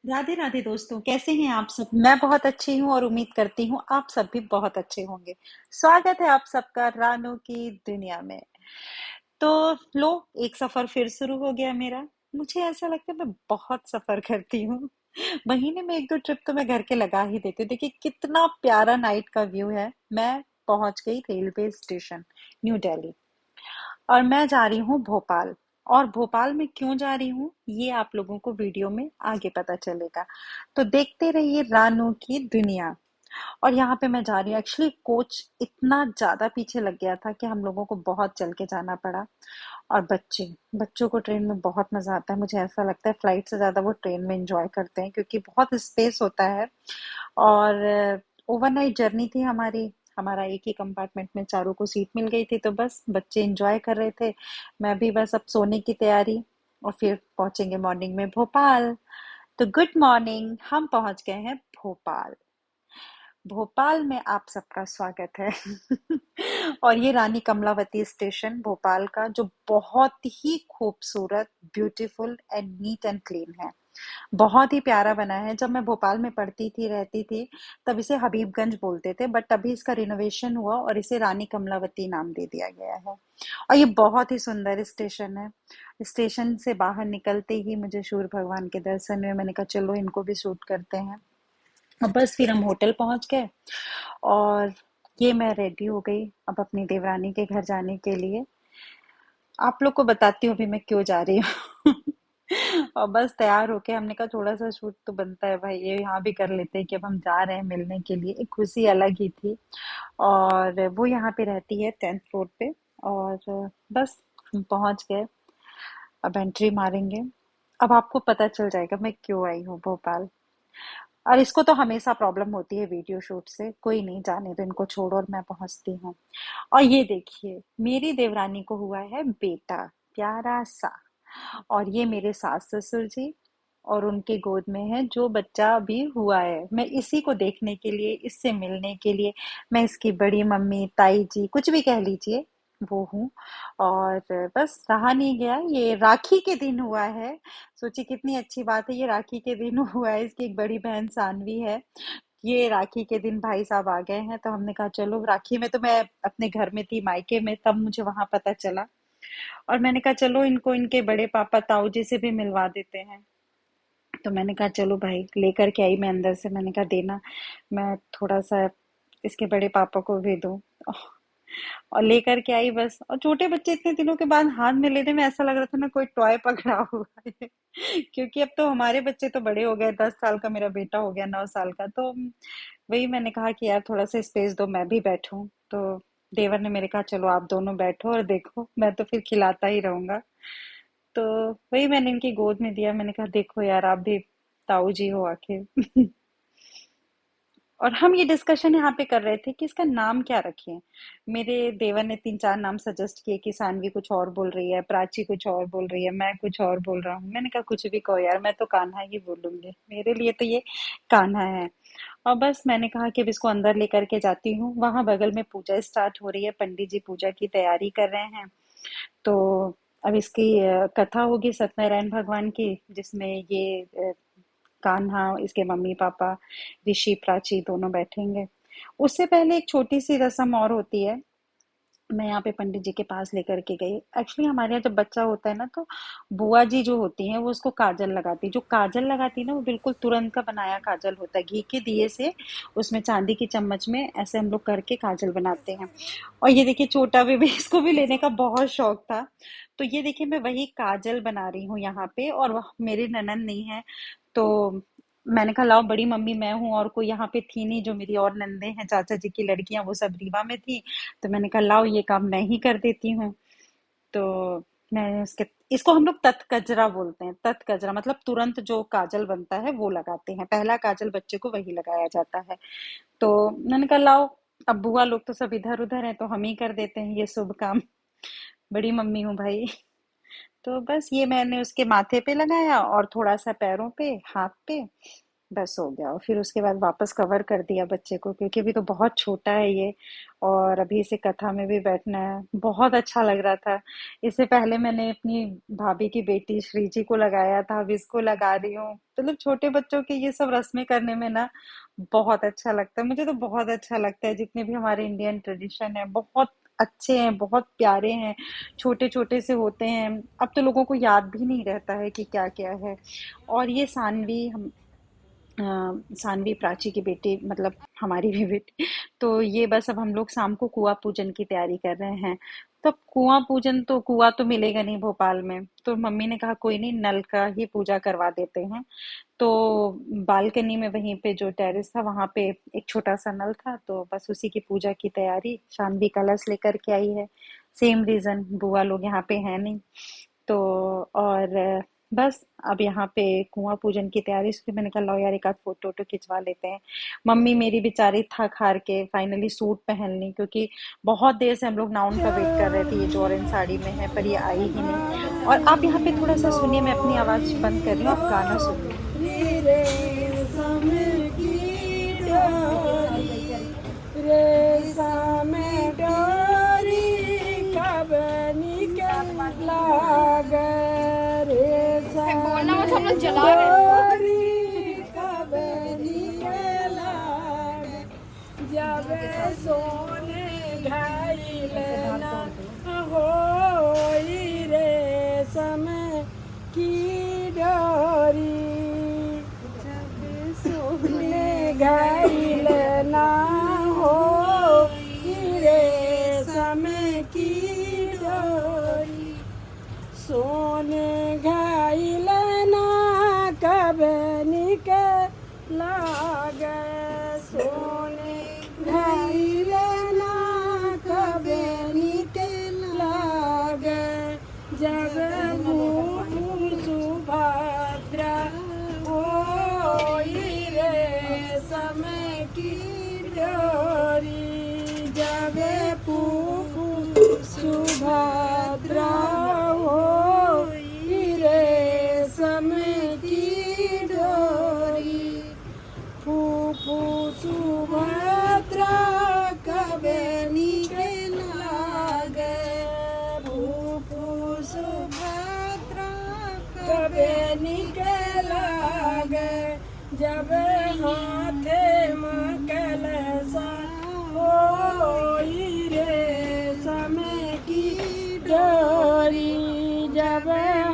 राधे राधे दोस्तों, कैसे हैं आप सब। मैं बहुत अच्छी हूँ और उम्मीद करती हूँ आप सब भी बहुत अच्छे होंगे। स्वागत है आप सबका रानू की दुनिया में। तो लो, एक सफर फिर शुरू हो गया मेरा। मुझे ऐसा लगता है मैं बहुत सफर करती हूँ। महीने में एक दो ट्रिप तो मैं घर के लगा ही देती हूँ। देखिए कितना प्यारा नाइट का व्यू है। मैं पहुंच गई रेलवे स्टेशन, न्यू दिल्ली। और मैं जा रही हूँ भोपाल। और भोपाल में क्यों जा रही हूँ ये आप लोगों को वीडियो में आगे पता चलेगा। तो देखते रहिए रानू की दुनिया। और यहाँ पे मैं जा रही हूँ, एक्चुअली कोच इतना ज्यादा पीछे लग गया था कि हम लोगों को बहुत चल के जाना पड़ा। और बच्चों को ट्रेन में बहुत मजा आता है। मुझे ऐसा लगता है फ्लाइट से ज्यादा वो ट्रेन में एंजॉय करते हैं क्योंकि बहुत स्पेस होता है। और ओवरनाइट जर्नी थी हमारी। हमारा एक ही कंपार्टमेंट में चारों को सीट मिल गई थी, तो बस बच्चे एंजॉय कर रहे थे। मैं भी बस अब सोने की तैयारी। और फिर पहुंचेंगे मॉर्निंग में भोपाल। तो गुड मॉर्निंग, हम पहुंच गए हैं भोपाल। भोपाल में आप सबका स्वागत है। और ये रानी कमलावती स्टेशन भोपाल का, जो बहुत ही खूबसूरत, beautiful and neat and clean है। बहुत ही प्यारा बना है। जब मैं भोपाल में पढ़ती थी, रहती थी, तब इसे हबीबगंज बोलते थे, बट अभी इसका रिनोवेशन हुआ और इसे रानी कमलावती नाम दे दिया गया है। और ये बहुत ही सुंदर स्टेशन है। स्टेशन से बाहर निकलते ही मुझे सूर्य भगवान के दर्शन हुए। मैंने कहा चलो इनको भी शूट करते हैं। और बस फिर हम होटल पहुंच गए। और ये मैं रेडी हो गई अब अपनी देवरानी के घर जाने के लिए। आप लोग को बताती हूँ अभी मैं क्यों जा रही हूँ। और बस तैयार होके हमने कहा थोड़ा सा शूट तो बनता है भाई, ये यहाँ भी कर लेते हैं कि अब हम जा रहे हैं मिलने के लिए। एक खुशी अलग ही थी। और वो यहाँ पे रहती है 10th फ्लोर पे। और बस हम पहुंच गए। अब एंट्री मारेंगे। अब आपको पता चल जाएगा मैं क्यों आई हूँ भोपाल। और इसको तो हमेशा प्रॉब्लम होती है वीडियो शूट से। कोई नहीं, जाने दो इनको, छोड़ो, और मैं पहुंचती हूँ। और ये देखिए मेरी देवरानी को हुआ है बेटा, प्यारा सा। और ये मेरे सास ससुर जी। और उनके गोद में है जो बच्चा अभी हुआ है। मैं इसी को देखने के लिए, इससे मिलने के लिए, मैं इसकी बड़ी मम्मी, ताई जी, कुछ भी कह लीजिए, वो हूँ। और बस रहा नहीं गया, ये राखी के दिन हुआ है। सोचिए कितनी अच्छी बात है, ये राखी के दिन हुआ है। इसकी एक बड़ी बहन सानवी है। ये राखी के दिन भाई साहब आ गए हैं, तो हमने कहा चलो, राखी में तो मैं अपने घर में थी, मायके में, तब मुझे वहां पता चला। और मैंने कहा चलो इनको इनके बड़े पापा ताऊ जी से भी मिलवा देते हैं। तो मैंने कहा चलो भाई, लेकर के आई मैं अंदर से। मैंने कहा देना, मैं थोड़ा सा इसके बड़े पापा को भी दूं। और लेकर के आई बस। और छोटे बच्चे इतने दिनों के बाद हाथ में लेने में ऐसा लग रहा था ना कोई टॉय पकड़ा हुआ है। क्योंकि अब तो हमारे बच्चे तो बड़े हो गए, 10 साल का मेरा बेटा हो गया, 9 साल का। तो वही मैंने कहा कि यार थोड़ा सा स्पेस दो, मैं भी बैठूं। तो देवर ने मेरे कहा चलो आप दोनों बैठो और देखो, मैं तो फिर खिलाता ही रहूंगा। तो वही मैंने इनकी गोद में दिया। मैंने कहा देखो यार, आप भी ताऊ जी हो आखिर। और हम ये डिस्कशन यहाँ पे कर रहे थे कि इसका नाम क्या रखें। मेरे देवर ने तीन चार नाम सजेस्ट किए कि सानवी कुछ और बोल रही है, प्राची कुछ और बोल रही है, मैं कुछ और बोल रहा हूँ। मैंने कहा कुछ भी कहो यार, मैं तो कान्हा ही बोलूंगी, मेरे लिए तो ये कान्हा है। और बस मैंने कहा कि अब इसको अंदर लेकर के जाती हूँ। वहां बगल में पूजा स्टार्ट हो रही है, पंडित जी पूजा की तैयारी कर रहे हैं। तो अब इसकी कथा होगी सत्यनारायण भगवान की, जिसमें ये कान्हा, इसके मम्मी पापा, ऋषि, प्राची दोनों बैठेंगे। उससे पहले एक छोटी सी रस्म और होती है। मैं यहाँ पे पंडित जी के पास लेकर के गई। एक्चुअली हमारे यहाँ जब बच्चा होता है ना, तो बुआ जी जो होती हैं वो उसको काजल लगाती है। जो काजल लगाती है ना, वो बिल्कुल तुरंत का बनाया काजल होता है, घी के दिए से उसमें चांदी की चम्मच में ऐसे हम लोग करके काजल बनाते हैं। और ये देखिए छोटा बेबी, इसको भी लेने का बहुत शौक था। तो ये देखिए मैं वही काजल बना रही हूँ यहाँ पे। और मेरी ननद नहीं है, तो मैंने कहा लाओ, बड़ी मम्मी मैं हूँ और कोई यहाँ पे थी नहीं। जो मेरी और नंदे हैं, चाचा जी की लड़कियां, वो सब रीवा में थी। तो मैंने कहा लाओ ये काम मैं ही कर देती हूँ। तो मैंने उसके, इसको हम लोग तत्कजरा बोलते हैं। तत्कजरा मतलब तुरंत जो काजल बनता है वो लगाते हैं। पहला काजल बच्चे को वही लगाया जाता है। तो मैंने कहा लाओ, अब बुआ लोग तो सब इधर उधर हैं, तो हम ही कर देते हैं ये शुभ काम। बड़ी मम्मी हूँ भाई। तो बस ये मैंने उसके माथे पे लगाया और थोड़ा सा पैरों पे, हाथ पे। बस हो गया। और फिर उसके बाद वापस कवर कर दिया बच्चे को, क्योंकि अभी तो बहुत छोटा है ये, और अभी इसे कथा में भी बैठना है। बहुत अच्छा लग रहा था। इससे पहले मैंने अपनी भाभी की बेटी श्रीजी को लगाया था, अब इसको लगा रही हूँ। मतलब छोटे बच्चों के ये सब रस्में करने में ना बहुत अच्छा लगता है। मुझे तो बहुत अच्छा लगता है। जितने भी हमारे इंडियन ट्रेडिशन है बहुत अच्छे हैं, बहुत प्यारे हैं। छोटे छोटे से होते हैं। अब तो लोगों को याद भी नहीं रहता है कि क्या क्या है। और ये सानवी प्राची की बेटी, मतलब हमारी भी बेटी। तो ये बस अब हम लोग शाम को कुआं पूजन की तैयारी कर रहे हैं। तो अब कुआं पूजन, तो कुआं तो मिलेगा नहीं भोपाल में, तो मम्मी ने कहा कोई नहीं, नल का ही पूजा करवा देते हैं। तो बालकनी में वहीं पे जो टेरेस था वहां पे एक छोटा सा नल था, तो बस उसी की पूजा की तैयारी। शानवी कलश लेकर के आई है। सेम रीजन, बुआ लोग यहाँ पे है नहीं। तो और बस अब यहाँ पे कुआं पूजन की तैयारी, इसलिए मैंने कहा लो यार एक आध फोटो वोटो खिंचवा लेते हैं। मम्मी मेरी बेचारी थक हार के फाइनली सूट पहन ली, क्योंकि बहुत देर से हम लोग नाउन का वेट कर रहे थे। ये जो ऑरेंज साड़ी में है, पर ये आई ही नहीं। और आप यहाँ पे थोड़ा सा सुनिए, मैं अपनी आवाज बंद कर रही हूँ, आप गाना सुनिए। रेशम की डोरी रेशम डोरी कब निकला गे रेशम डोरी कब निकला गे जब सोने घायल ना होई रेशम की डोरी सोने घायल ना हो रेशम की डोरी सोने घायल ना कब निकला गे सोने घायल ना कब निकला गे जब भूपू सुभद्रा होई रेशम की डोरी जब भूपू सुभद्रा होई रेशम की डोरी फूफू सुभद्रा कब निकला गे फूफू सुभद्रा कब निकला गे जब हाथे मकल सा होई रेशम की डोरी जब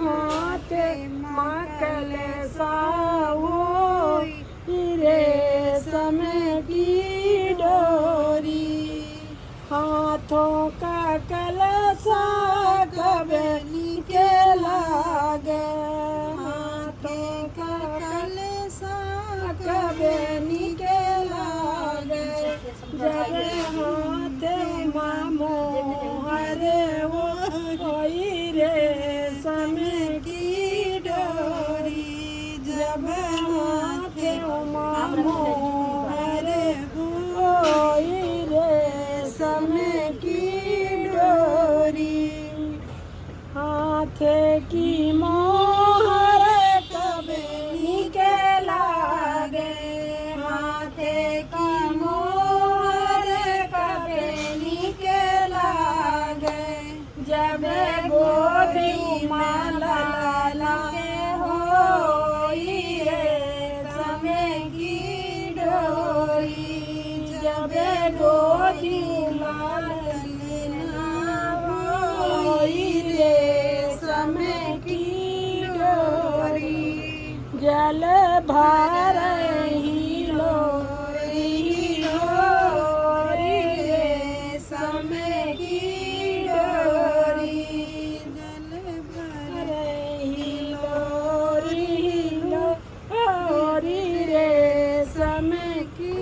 हाथे मकल सा होई रेशम की डोरी हाथों का कलसा कब निकला गे हाथों का कलसा कब निकला गे जब हाथ मामो हरे वो होई रेशम की डोरी जब हाथ मामो हरे होई रेशम की डोरी हाथ की मोहर कब निकला गे हाथ की मोहर कब निकला गे जब गोदी माला के होई रेशम की डोरी जब गोदी माला होई रेशम की डोरी जल भर हिलो रेशम की डोरी जल भर हिलो रेशम की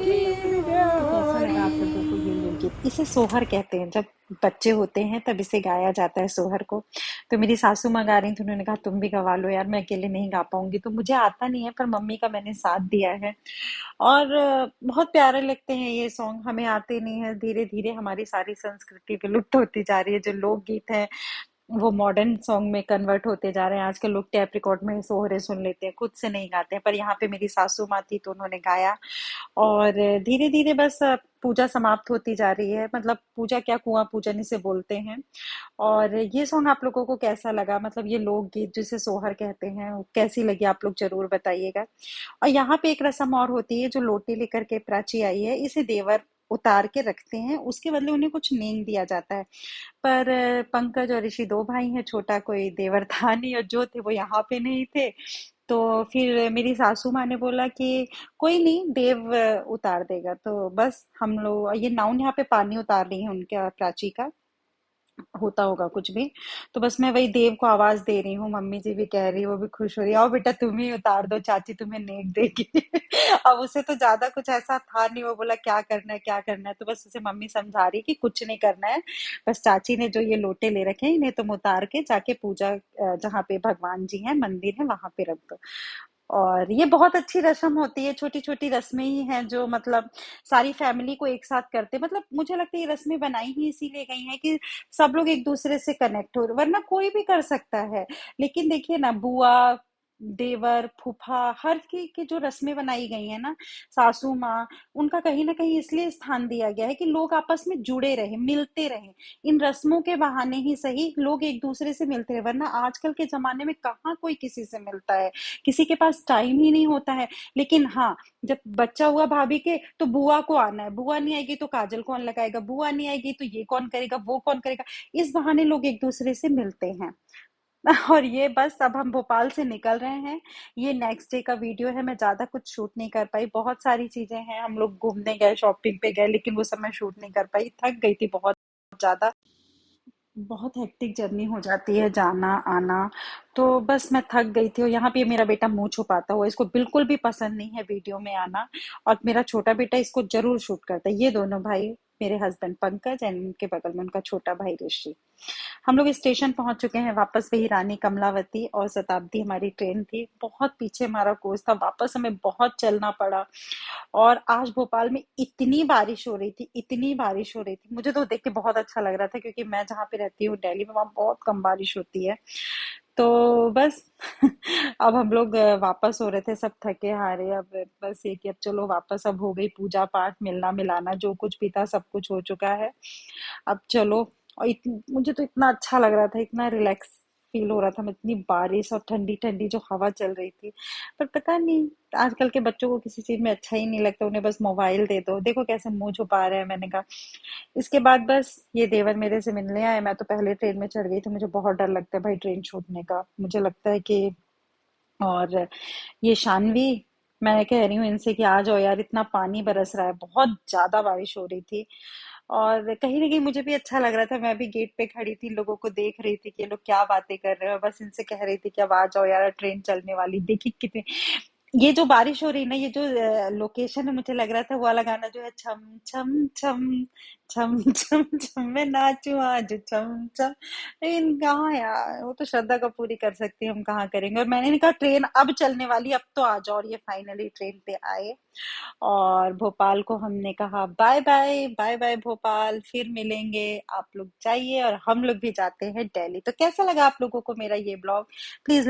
कैसा लगा आप लोगों को ये लोकगीत? इसे सोहर कहते हैं। जब बच्चे होते हैं तब इसे गाया जाता है, सोहर को। तो मेरी सासू माँ गा रही थी, उन्होंने कहा तुम भी गवा लो यार, मैं अकेले नहीं गा पाऊंगी। तो मुझे आता नहीं है, पर मम्मी का मैंने साथ दिया है। और बहुत प्यारे लगते हैं ये सॉन्ग। हमें आते नहीं है, धीरे धीरे हमारी सारी संस्कृति विलुप्त होती जा रही है। जो लोकगीत है वो मॉडर्न सॉन्ग में कन्वर्ट होते जा रहे हैं। आजकल लोग टैप रिकॉर्ड में सोहरे सुन लेते हैं, खुद से नहीं गाते हैं। पर यहाँ पे मेरी सासू माँ थी तो उन्होंने गाया। और धीरे धीरे बस पूजा समाप्त होती जा रही है। मतलब पूजा क्या, कुआं पूजन इसे बोलते हैं। और ये सॉन्ग आप लोगों को कैसा लगा, मतलब ये लोकगीत जिसे सोहर कहते हैं, वो कैसी लगी आप लोग जरूर बताइएगा। और यहाँ पे एक रस्म और होती है, जो लोटे लेकर के प्राची आई है, इसे देवर उतार के रखते हैं, उसके बदले उन्हें कुछ नींद दिया जाता है। पर पंकज और ऋषि दो भाई हैं, छोटा कोई देवर था नहीं, और जो थे वो यहाँ पे नहीं थे। तो फिर मेरी सासू माँ ने बोला कि कोई नहीं, देव उतार देगा। तो बस हम लोग, ये नाउन यहाँ पे पानी उतार रही है उनके, प्राची का होता होगा कुछ भी। तो बस मैं वही देव को आवाज दे रही हूँ, मम्मी जी भी कह रही है, वो भी खुश हो रही है, आओ बेटा तुम ही उतार दो, चाची तुम्हें नेक देगी। अब उसे तो ज्यादा कुछ ऐसा था नहीं, वो बोला क्या करना है क्या करना है, तो बस उसे मम्मी समझा रही कि कुछ नहीं करना है। बस चाची ने जो ये लोटे ले रखे हैं, इन्हें तुम उतार के जाके पूजा, जहाँ पे भगवान जी हैं, मंदिर है, वहां पे रख दो। और ये बहुत अच्छी रस्म होती है, छोटी छोटी रस्में ही हैं जो मतलब सारी फैमिली को एक साथ करते हैं। मतलब मुझे लगता है ये रस्में बनाई ही इसीलिए गई हैं कि सब लोग एक दूसरे से कनेक्ट हो, वरना कोई भी कर सकता है। लेकिन देखिए ना, बुआ, देवर, फूफा, हर की जो रस्में बनाई गई हैं ना, सासू माँ, उनका कहीं ना कहीं इसलिए स्थान दिया गया है कि लोग आपस में जुड़े रहे, मिलते रहे। इन रस्मों के बहाने ही सही लोग एक दूसरे से मिलते रहे, वरना आजकल के जमाने में कहाँ कोई किसी से मिलता है, किसी के पास टाइम ही नहीं होता है। लेकिन हाँ, जब बच्चा हुआ भाभी के, तो बुआ को आना है, बुआ नहीं आएगी तो काजल कौन लगाएगा, बुआ नहीं आएगी तो ये कौन करेगा, वो कौन करेगा। इस बहाने लोग एक दूसरे से मिलते हैं। और ये बस अब हम भोपाल से निकल रहे हैं। ये नेक्स्ट डे का वीडियो है, मैं ज्यादा कुछ शूट नहीं कर पाई, बहुत सारी चीजें हैं, हम लोग घूमने गए, शॉपिंग पे गए, लेकिन वो सब मैं शूट नहीं कर पाई, थक गई थी बहुत ज्यादा। बहुत हेक्टिक जर्नी हो जाती है, जाना आना। तो बस मैं थक गई थी। और यहाँ पे मेरा बेटा मुंह छुपाता हुआ, इसको बिल्कुल भी पसंद नहीं है वीडियो में आना। और मेरा छोटा बेटा इसको जरूर शूट करता है। ये दोनों भाई, मेरे हस्बैंड पंकज, एंड उनके बगल में उनका छोटा भाई ऋषि। हम लोग स्टेशन पहुंच चुके हैं, वापस वही रानी कमलावती और शताब्दी हमारी ट्रेन थी। बहुत पीछे हमारा कोच था, वापस हमें बहुत चलना पड़ा। और आज भोपाल में इतनी बारिश हो रही थी, इतनी बारिश हो रही थी, मुझे तो देख के बहुत अच्छा लग रहा था, क्योंकि मैं जहाँ पे रहती हूँ दिल्ली में, वहाँ बहुत कम बारिश होती है। तो बस अब हम लोग वापस हो रहे थे, सब थके हारे। अब बस ये कि अब चलो वापस, अब हो गई पूजा पाठ, मिलना मिलाना, जो कुछ भी था सब कुछ हो चुका है। अब चलो। और मुझे तो इतना अच्छा लग रहा था, इतना रिलैक्स फील हो रहा था, मैं इतनी बारिश और ठंडी ठंडी जो हवा चल रही थी। पर पता नहीं, आजकल के बच्चों को किसी चीज में अच्छा ही नहीं लगता, उन्हें बस मोबाइल दे दो, देखो कैसे मुंह छुपा रहे हैं। मैंने कहा, इसके बाद बस ये देवर मेरे से मिलने आए। मैं तो पहले ट्रेन में चढ़ गई थी, मुझे बहुत डर लगता है भाई ट्रेन छूटने का, मुझे लगता है कि। और ये शानवी, मैं कह रही हूँ इनसे कि आ जाओ यार, इतना पानी बरस रहा है, बहुत ज्यादा बारिश हो रही थी। और कहीं ना कहीं मुझे भी अच्छा लग रहा था, मैं भी गेट पे खड़ी थी, लोगों को देख रही थी कि ये लोग क्या बातें कर रहे हो, बस इनसे कह रही थी कि अब आ जाओ यार, ट्रेन चलने वाली, देखी कितनी। ये जो बारिश हो रही है ना, ये जो लोकेशन है, मुझे लग रहा था वो वाला गाना जो है, छम छम छम छम छम छम, मैं नाचू आज छम छम। लेकिन कहाँ यार, वो तो श्रद्धा कपूर ही कर सकती है, हम कहाँ करेंगे। और मैंने कहा ट्रेन अब चलने वाली, अब तो आ जाओ। और ये फाइनली ट्रेन पे आए। और भोपाल को हमने कहा bye bye, bye bye Bhopal, फिर मिलेंगे। आप लोग जाइए और हम लोग भी जाते हैं दिल्ली। तो कैसा लगा आप लोगों को मेरा ये ब्लॉग, प्लीज